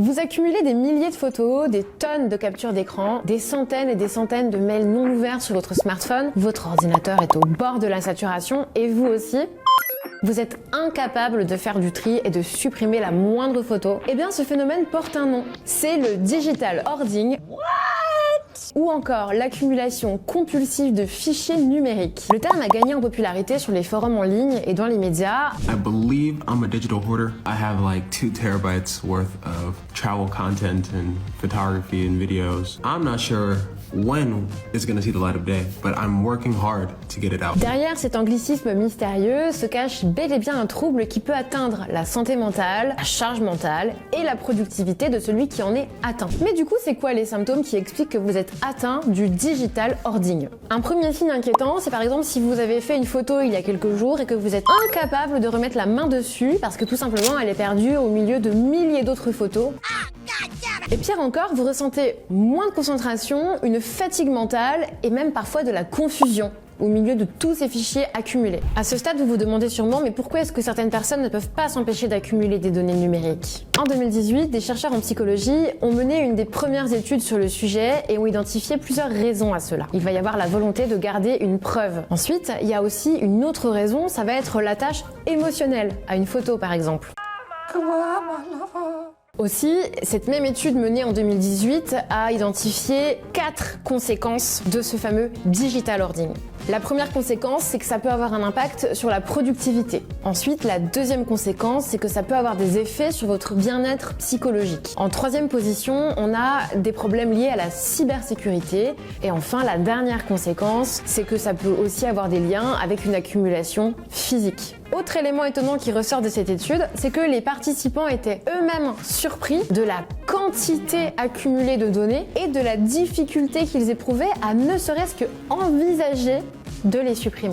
Vous accumulez des milliers de photos, des tonnes de captures d'écran, des centaines et des centaines de mails non ouverts sur votre smartphone. Votre ordinateur est au bord de la saturation et vous aussi. Vous êtes incapable de faire du tri et de supprimer la moindre photo. Eh bien, ce phénomène porte un nom. C'est le digital hoarding. Ou encore l'accumulation compulsive de fichiers numériques. Le terme a gagné en popularité sur les forums en ligne et dans les médias. I believe I'm a digital hoarder. I have like 2 terabytes worth of travel content and photography and videos. I'm not sure when it's gonna see the light of day, but I'm working hard to get it out. Derrière cet anglicisme mystérieux se cache bel et bien un trouble qui peut atteindre la santé mentale, la charge mentale et la productivité de celui qui en est atteint. Mais du coup, c'est quoi les symptômes qui expliquent que vous êtes atteint du digital hoarding? Un premier signe inquiétant, c'est par exemple si vous avez fait une photo il y a quelques jours et que vous êtes incapable de remettre la main dessus parce que tout simplement elle est perdue au milieu de milliers d'autres photos. Et pire encore, vous ressentez moins de concentration, une fatigue mentale et même parfois de la confusion au milieu de tous ces fichiers accumulés. À ce stade, vous vous demandez sûrement, mais pourquoi est-ce que certaines personnes ne peuvent pas s'empêcher d'accumuler des données numériques? En 2018, des chercheurs en psychologie ont mené une des premières études sur le sujet et ont identifié plusieurs raisons à cela. Il va y avoir la volonté de garder une preuve. Ensuite, il y a aussi une autre raison, ça va être l'attache émotionnelle à une photo par exemple. Aussi, cette même étude menée en 2018 a identifié 4 conséquences de ce fameux digital hoarding. La première conséquence, c'est que ça peut avoir un impact sur la productivité. Ensuite, la deuxième conséquence, c'est que ça peut avoir des effets sur votre bien-être psychologique. En troisième position, on a des problèmes liés à la cybersécurité. Et enfin, la dernière conséquence, c'est que ça peut aussi avoir des liens avec une accumulation physique. Autre élément étonnant qui ressort de cette étude, c'est que les participants étaient eux-mêmes surpris de la quantité accumulée de données et de la difficulté qu'ils éprouvaient à ne serait-ce que envisager de les supprimer.